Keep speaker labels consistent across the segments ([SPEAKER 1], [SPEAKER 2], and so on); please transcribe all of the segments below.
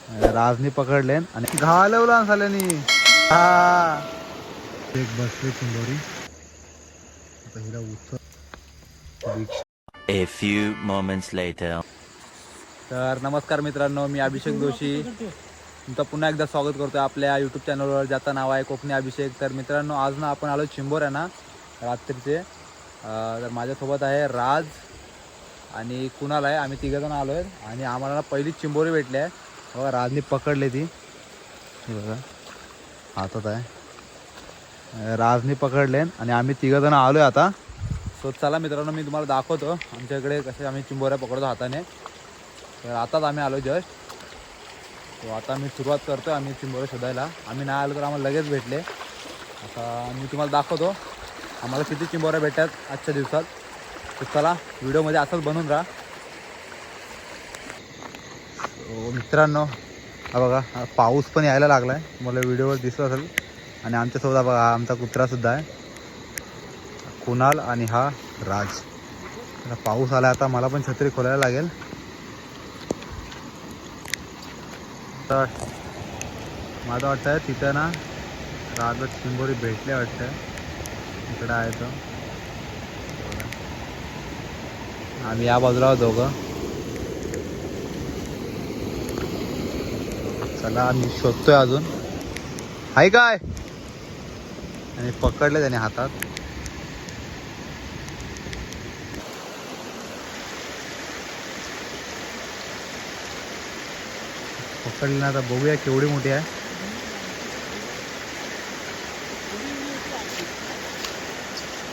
[SPEAKER 1] राजनी पकडले आणि घालवला साल्यानी. हा एक बसले चिंबोरी. आता हिला उचल.
[SPEAKER 2] A few moments later.
[SPEAKER 1] तर नमस्कार मित्रांनो, मी अभिषेक जोशी तुमचं पुन्हा एकदा स्वागत करतो आपल्या यूट्यूब चॅनलवर, ज्याचं नाव आहे कोकणी अभिषेक. तर मित्रांनो, आज ना आपण आलो चिंबोऱ्या ना रात्रीचे. तर माझ्यासोबत आहे राज आणि कुणाल आहे. आम्ही तिघंजण आलो आहे आणि आम्हाला पहिलीच चिंबोरी भेटली आहे. बघा राजनी पकडले ती, बघा हातात आहे. राजनी पकडले आणि आम्ही तिघंजण आलो आहे आता. सो चला मित्रांनो, मी तुम्हाला दाखवतो आमच्याकडे कसे आम्ही चिंबोऱ्या पकडतो हाताने. तर आताच आम्ही आलो जस्ट. तो आता मी सुरुवात करतो आम्ही चिंबोऱ्या शोधायला. आम्ही नाही आलो तर आम्हाला लगेच भेटले. आता मी तुम्हाला दाखवतो आम्हाला किती चिंबोऱ्या भेटतात आजच्या दिवसात. तर चला व्हिडिओमध्ये असंच बनवून राहा. मित्रांनो हा बघा, हा पाऊस पण यायला लागला आहे, मला व्हिडिओवर दिसत असेल. आणि आमच्यासोबत बघा हा आमचा कुत्रासुद्धा आहे, कुणाल. आणि हा राज. आता पाऊस आला, आता मला पण छत्री खोलायला लागेल. तर माझं वाटतं तिथं ना राजला चिंबोरी भेटले वाटतं. इकडं आहे तो. आम्ही या बाजूला दोघं. चला आम्ही शोधतोय अजून आहे काय. आणि पकडले त्याने हातात. पकडले ना, आता बघूया केवढी मोठी आहे.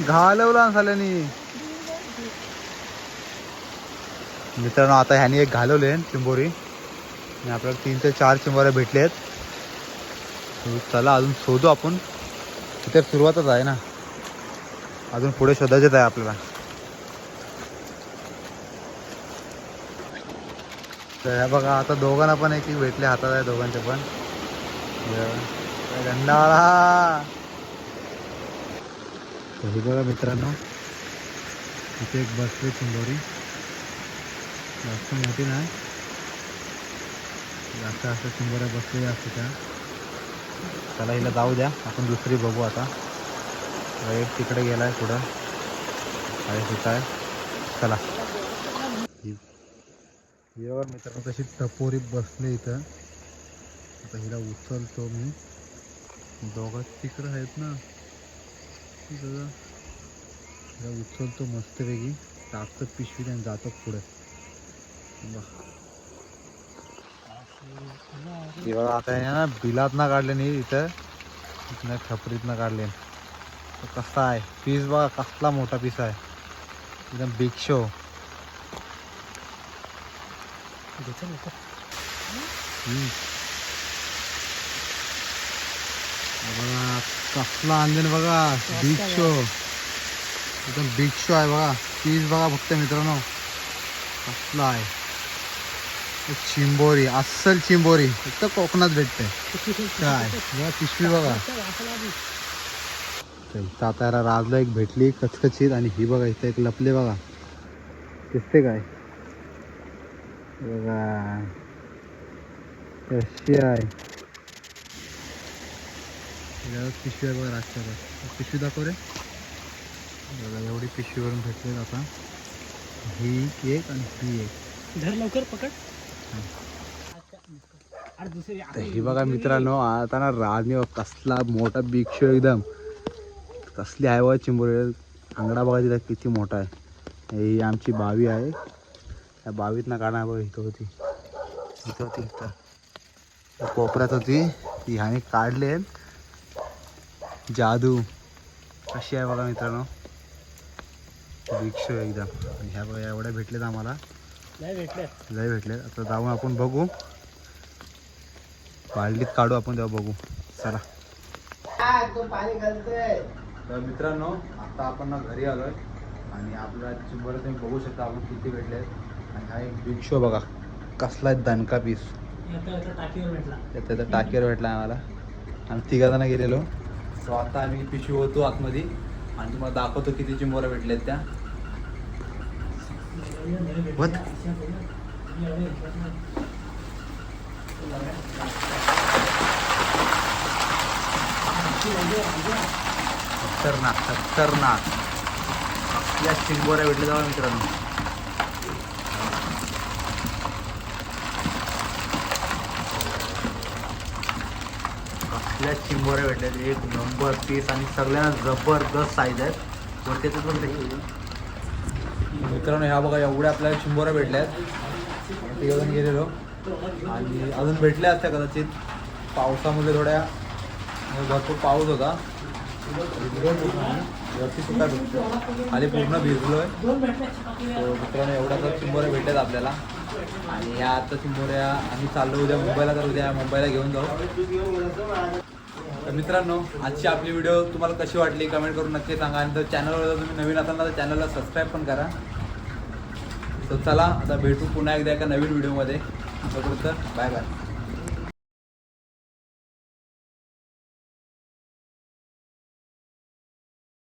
[SPEAKER 1] घालवला साल्यानी. मित्रांनो, आता ह्यानी एक घालवले चिंबोरी आणि आपल्याला 3 ते 4 चिंबोऱ्या भेटले आहेत. चला अजून शोधू आपण. तिथे सुरुवातच आहे ना, अजून पुढे शोधायचंच आहे आपल्याला. तर ह्या बघा, आता दोघांना पण एक भेटले हातात आहे, दोघांचे पण. गंडाळा. हे बघा मित्रांनो, इथे एक बसली चिंबोरी. जास्त मोठी नाही, जास्त असं चिंबोऱ्या बसलेल्या असते त्या. चला हिला जाऊ द्या, आपण दुसरी बघू आता. एक तिकडे गेलाय पुढं आहे, तिथं आहे. चला बघा मित्रांनो, कशी टपोरी बसले इथं. आता हिला उचलतो मी. दोघं तिकडं आहेत ना, हिला उचलतो मस्तपैकी, टाकतो पिशवीत आणि जातो पुढे. बघा आता आहे ना, बिलात ना काढले नाही इथं, इथं खपरीत ना काढले. कसा आहे पीस बघा, कसला मोठा पीस आहे, एकदम बिग शो. बघा कसला आणले बघा, बिग शो, एकदम बिग शो आहे बघा. पीस बघा फक्त मित्रांनो कसला आहे. चिंबोरी, अस्सल चिंबोरी फक्त कोकणात भेटते. काय बघा पिशवी बघा. आता याला राजला एक भेटली कचकचीत. आणि ही बघा इथं एक लपले बघा, दिसते काय बघा कशी आहे. पिशवी आहे बघा राजच्या. पिशवी दाखव रे. बघा एवढी पिशवीवरून भेटले. आता ही एक आणि ही एक.
[SPEAKER 3] धर लवकर पकड.
[SPEAKER 1] ही बघा मित्रांनो, आता ना राजने कसला मोठा बिग शो, एकदम कसली आहे बघा चिंबोरी. आंगडा बघा तिला किती मोठा आहे. ही आमची बावी आहे, त्या बावीत ना काढा बघा. इथं होती, इथं होती, इथं कोपऱ्यात होती ती, ह्याने काढले. जादू कशी आहे बघा मित्रांनो, बिग शो एकदम. ह्या बघा एवढ्या भेटलेत आम्हाला, लय भेटले. आता जाऊन आपण बघू, बालडीत काढू आपण, तेव्हा बघू. चला तर मित्रांनो, आता आपण ना घरी आलोय आणि आपल्याला चिंबोऱ्या तुम्ही बघू शकता आपण किती भेटले. आणि हा एक बिग शो बघा, कसला दणका पीस. त्याचा टाकीवर भेटला आम्हाला. आम्ही 3 जण गेलेलो. तो आता आम्ही पिशवी होतो आतमध्ये आणि तुम्हाला दाखवतो किती चिंबोऱ्या भेटल्यात त्या. खतरनाक या चिंबोऱ्या भेटल्या जावा मित्रांनो. आपल्या चिंबोऱ्या भेटल्यात एक नंबर पीस आणि सगळ्यांना जबरदस्त साईज आहेत. वरती पण मित्रांनो ह्या बघा एवढ्या आपल्याला चिंबोऱ्या भेटल्यात. तिकडून गेलेलो आणि अजून भेटल्या असत्या कदाचित. पावसामुळे थोड्या भरपूर पाऊस होता. वरती सुद्धा भेटतो खाली पूर्ण भिजलोय. मित्रांनो एवढ्या चिंबोऱ्या भेटल्यात आपल्याला. आणि या आता चिंबोऱ्या आम्ही चाललो उद्या मुंबईला, तर उद्या मुंबईला घेऊन जाऊ. तर मित्रांनो आजची आपली व्हिडिओ तुम्हाला कशी वाटली कमेंट करून नक्की सांगा. आणि जर चॅनलवर जर तुम्ही नवीन असाल ना तर चॅनलला सबस्क्राईब पण करा. तर चला आता भेटू पुन्हा एकदा एका नवीन व्हिडिओमध्ये. तोपर्यंत बाय बाय.